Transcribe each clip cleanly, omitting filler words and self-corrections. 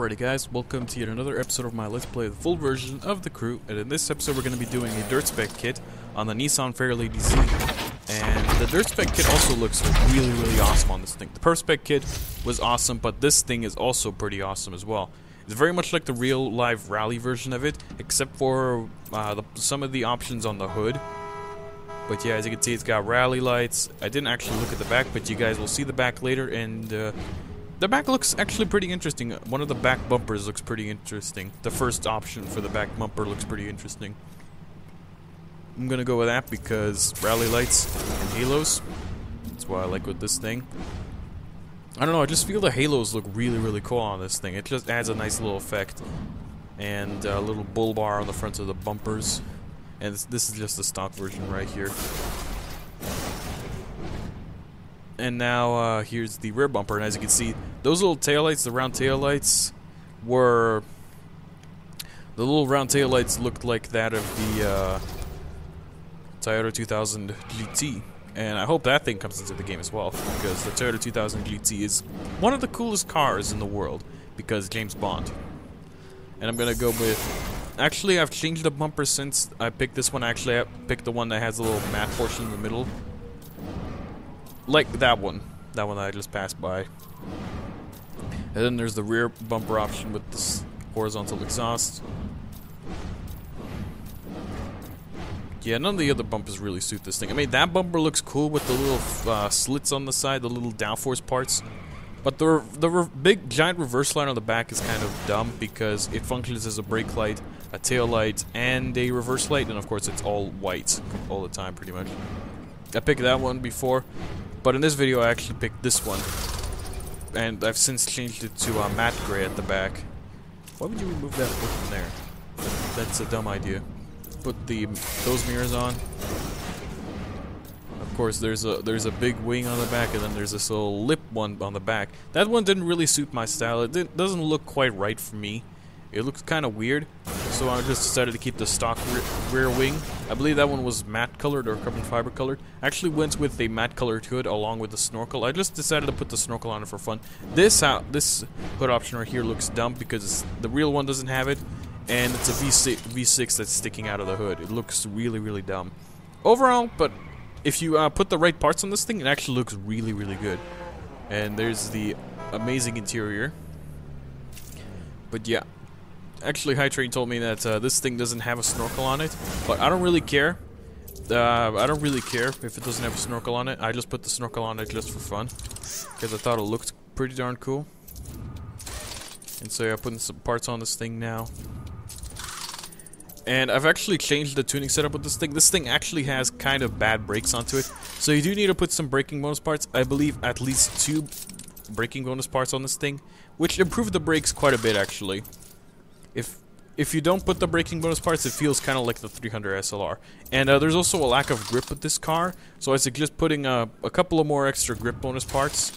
Alrighty guys, welcome to yet another episode of my Let's Play the full version of The Crew, and in this episode we're going to be doing a dirt spec kit on the Nissan Fairlady Z. And the dirt spec kit also looks really awesome on this thing. The perf spec kit was awesome, but this thing is also pretty awesome as well. It's very much like the real live rally version of it, except for some of the options on the hood. But yeah, as you can see, it's got rally lights. I didn't actually look at the back, but you guys will see the back later, and the back looks actually pretty interesting. One of the back bumpers looks pretty interesting. The first option for the back bumper looks pretty interesting. I'm gonna go with that because rally lights and halos. That's what I like with this thing. I don't know, I just feel the halos look really cool on this thing. It just adds a nice little effect. And a little bull bar on the front of the bumpers. And this is just the stock version right here. And now here's the rear bumper, and as you can see, those little taillights, the round taillights, were... The little round taillights looked like that of the Toyota 2000 GT. And I hope that thing comes into the game as well, because the Toyota 2000 GT is one of the coolest cars in the world, because James Bond. And I'm gonna go with... Actually, I've changed the bumper since I picked this one. Actually, I picked the one that has a little matte portion in the middle. Like that one. That one that I just passed by. And then there's the rear bumper option with this horizontal exhaust. Yeah, none of the other bumpers really suit this thing. I mean, that bumper looks cool with the little slits on the side, the little downforce parts. But the big giant reverse light on the back is kind of dumb because it functions as a brake light, a tail light, and a reverse light, and of course it's all white all the time pretty much. I picked that one before, but in this video I actually picked this one. And I've since changed it to matte gray at the back. Why would you remove that hood from there? That's a dumb idea. Put those mirrors on. Of course, there's a big wing on the back, and then there's this little lip one on the back. That one didn't really suit my style. It doesn't look quite right for me. It looks kind of weird, so I just decided to keep the stock rear wing. I believe that one was matte colored or carbon fiber colored. Actually went with a matte colored hood along with the snorkel. I just decided to put the snorkel on it for fun. This hood option right here looks dumb because the real one doesn't have it, and it's a V6 that's sticking out of the hood. It looks really dumb. Overall, but if you put the right parts on this thing, it actually looks really good. And there's the amazing interior. But yeah. Actually, High Train told me that this thing doesn't have a snorkel on it, but I don't really care. I don't really care if it doesn't have a snorkel on it. I just put the snorkel on it just for fun, because I thought it looked pretty darn cool. And so yeah, I'm putting some parts on this thing now. And I've actually changed the tuning setup with this thing. This thing actually has kind of bad brakes onto it, so you do need to put some braking bonus parts. I believe at least 2 braking bonus parts on this thing, which improve the brakes quite a bit actually. If you don't put the braking bonus parts, it feels kind of like the 300 SLR. And there's also a lack of grip with this car, so I suggest putting a couple of more extra grip bonus parts.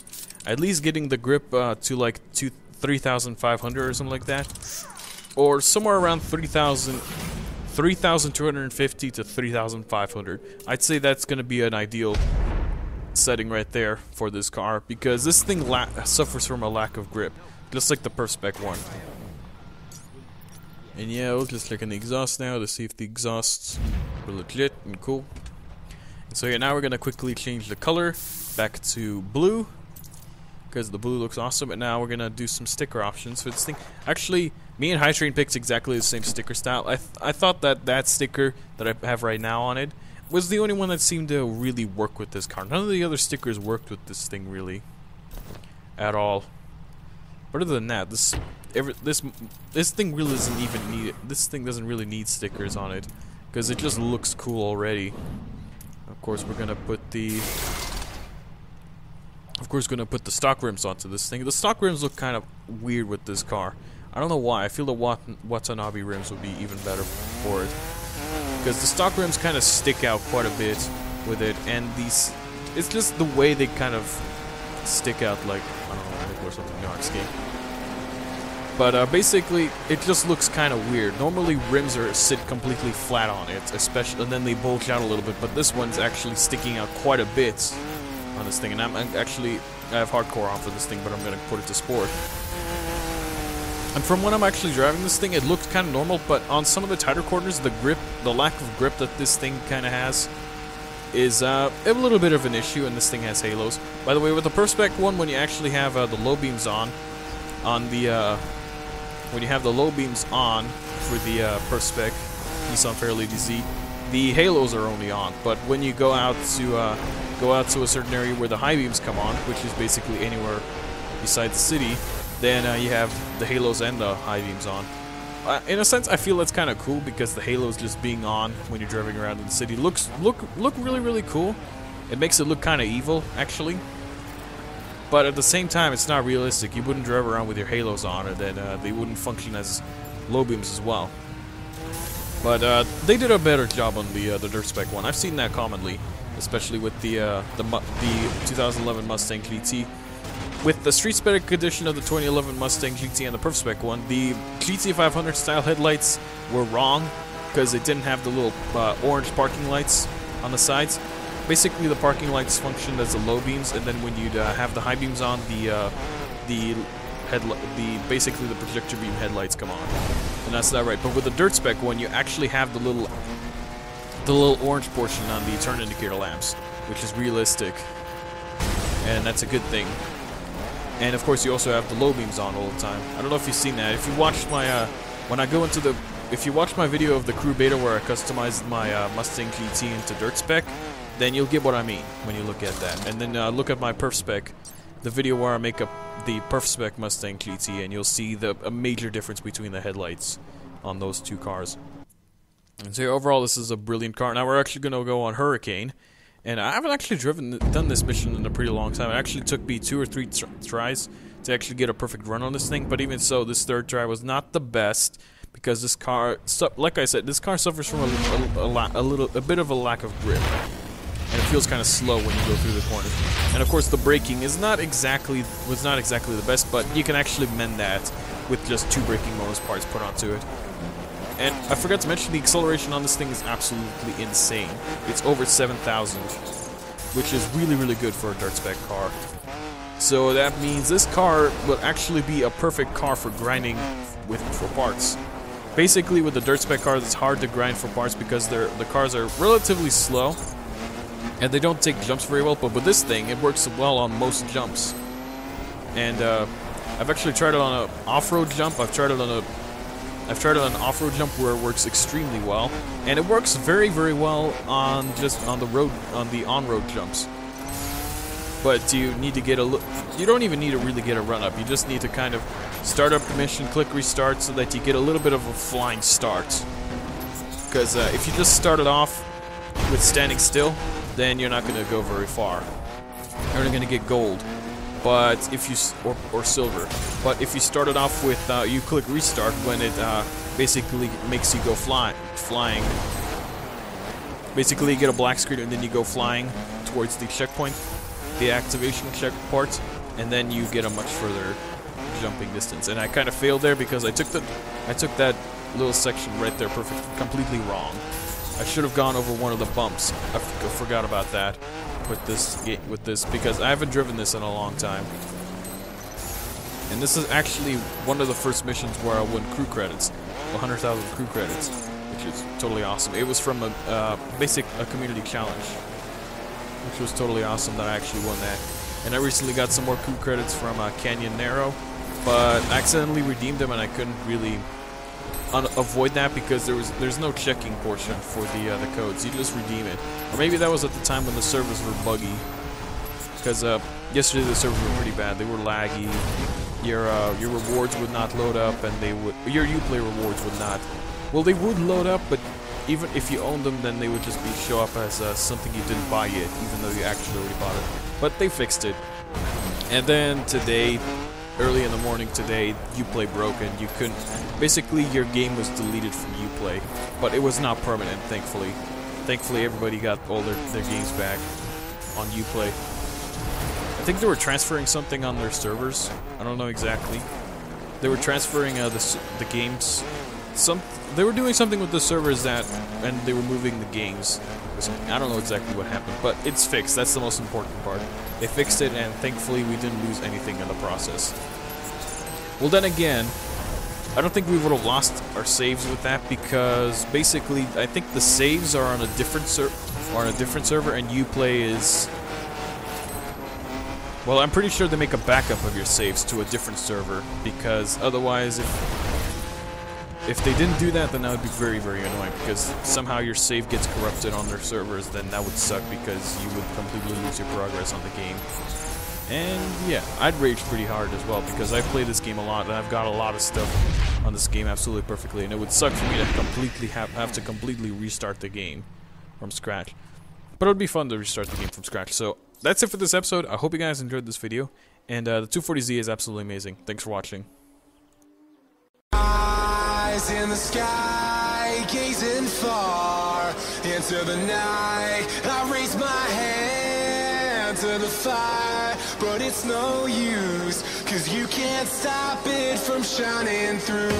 At least getting the grip to like 3,500 or something like that. Or somewhere around 3,250 to 3,500. I'd say that's going to be an ideal setting right there for this car, because this thing suffers from a lack of grip, just like the perf spec one. And yeah, we'll just look in the exhaust now to see if the exhausts are legit and cool. And so yeah, now we're gonna quickly change the color back to blue, because the blue looks awesome. And now we're gonna do some sticker options for this thing. Actually, me and High Train picked exactly the same sticker style. I thought that sticker that I have right now on it was the only one that seemed to really work with this car. None of the other stickers worked with this thing really at all. But other than that, this thing really doesn't even need. This thing doesn't really need stickers on it, because it just looks cool already. Of course, we're gonna put the stock rims onto this thing. The stock rims look kind of weird with this car. I don't know why. I feel the Watanabe rims would be even better for it, because the stock rims kind of stick out quite a bit with it, and it's just the way they kind of stick out, like, I don't know, or something. No, I'm skiing. But basically, it just looks kind of weird. Normally, rims sit completely flat on it, especially, and then they bulge out a little bit. But this one's actually sticking out quite a bit on this thing. And I have hardcore on for this thing, but I'm gonna put it to sport. And from when I'm actually driving this thing, it looks kind of normal, but on some of the tighter corners, the lack of grip that this thing kind of has is a little bit of an issue, and this thing has halos. By the way, with the Perf-Spec one, when you actually have the low beams on the, when you have the low beams on for the Perf-Spec Nissan Fairlady Z, the halos are only on. But when you go out to a certain area where the high beams come on, which is basically anywhere besides the city, then you have the halos and the high beams on. In a sense, I feel that's kind of cool because the halos just being on when you're driving around in the city look really cool. It makes it look kind of evil, actually. But at the same time, it's not realistic. You wouldn't drive around with your halos on, and then they wouldn't function as low beams as well. But they did a better job on the Dirt Spec one. I've seen that commonly, especially with the 2011 Mustang GT. With the Street Spec edition of the 2011 Mustang GT and the Perf Spec one, the GT 500 style headlights were wrong because it didn't have the little orange parking lights on the sides. Basically, the parking lights functioned as the low beams, and then when you'd have the high beams on, basically the projector beam headlights come on, and that's not right. But with the Dirt Spec one, you actually have the little orange portion on the turn indicator lamps, which is realistic, and that's a good thing. And of course, you also have the low beams on all the time. I don't know if you've seen that. If you watched my if you watch my video of the crew beta where I customized my Mustang GT into Dirt Spec, then you'll get what I mean when you look at that. And then look at my Perf Spec, the video where I make up the Perf Spec Mustang GT, and you'll see a major difference between the headlights on those two cars. And so overall, this is a brilliant car. Now we're actually going to go on Hurricane. And I haven't actually done this mission in a pretty long time. It actually took me 2 or 3 tries to actually get a perfect run on this thing. But even so, this third try was not the best because this car, like I said, this car suffers from a bit of a lack of grip, and it feels kind of slow when you go through the corners. And of course, the braking was not exactly the best, but you can actually mend that with just 2 braking bonus parts put onto it. And I forgot to mention, the acceleration on this thing is absolutely insane. It's over 7,000, which is really good for a Dirt Spec car. So that means this car will actually be a perfect car for grinding for parts. Basically, with the Dirt Spec cars, it's hard to grind for parts because the cars are relatively slow, and they don't take jumps very well. But with this thing, it works well on most jumps. And I've actually tried it on an off-road jump. I've tried it on an off-road jump where it works extremely well, and it works very well on the on-road jumps. But you need to get you don't even need to really get a run up. You just need to kind of start up the mission, click restart, so that you get a little bit of a flying start. Because if you just start it off with standing still, then you're not going to go very far. You're only going to get gold. But if you or silver, but if you start it off with you click restart when it basically makes you go flying. Basically, you get a black screen and then you go flying towards the checkpoint, the activation check part, and then you get a much further jumping distance. And I kind of failed there because I took that little section right there completely wrong. I should have gone over one of the bumps. I forgot about that. With this because I haven't driven this in a long time, and this is actually one of the first missions where I won crew credits, 100,000 crew credits, which is totally awesome. It was from a community challenge, which was totally awesome that I actually won that. And I recently got some more crew credits from Canyon Narrow, but I accidentally redeemed them, and I couldn't really avoid that because there's no checking portion for the codes. You just redeem it. Or maybe that was at the time when the servers were buggy, because yesterday the servers were pretty bad. They were laggy. Your rewards would not load up, and your Uplay rewards would not. Well, they would load up, but even if you owned them, then they would just show up as something you didn't buy yet, even though you actually already bought it. But they fixed it. And then today, early in the morning today, Uplay broke, and you couldn't. Basically, your game was deleted from Uplay, but it was not permanent, thankfully. Thankfully, everybody got all their games back on Uplay. I think they were transferring something on their servers. I don't know exactly. They were transferring the games. They were doing something with the servers and they were moving the games. I don't know exactly what happened, but it's fixed. That's the most important part. They fixed it, and thankfully we didn't lose anything in the process. Well, then again, I don't think we would have lost our saves with that, because basically I think the saves are on a different server, and Uplay is... Well, I'm pretty sure they make a backup of your saves to a different server, because otherwise if they didn't do that, then that would be very, very annoying, because somehow your save gets corrupted on their servers, then that would suck, because you would completely lose your progress on the game. And yeah, I'd rage pretty hard as well, because I play this game a lot, and I've got a lot of stuff on this game absolutely perfectly, and it would suck for me to completely have to completely restart the game from scratch. But it would be fun to restart the game from scratch. So that's it for this episode. I hope you guys enjoyed this video, and the 240Z is absolutely amazing. Thanks for watching. In the sky, gazing far into the night, I raise my hand to the fire, but it's no use, 'cause you can't stop it from shining through.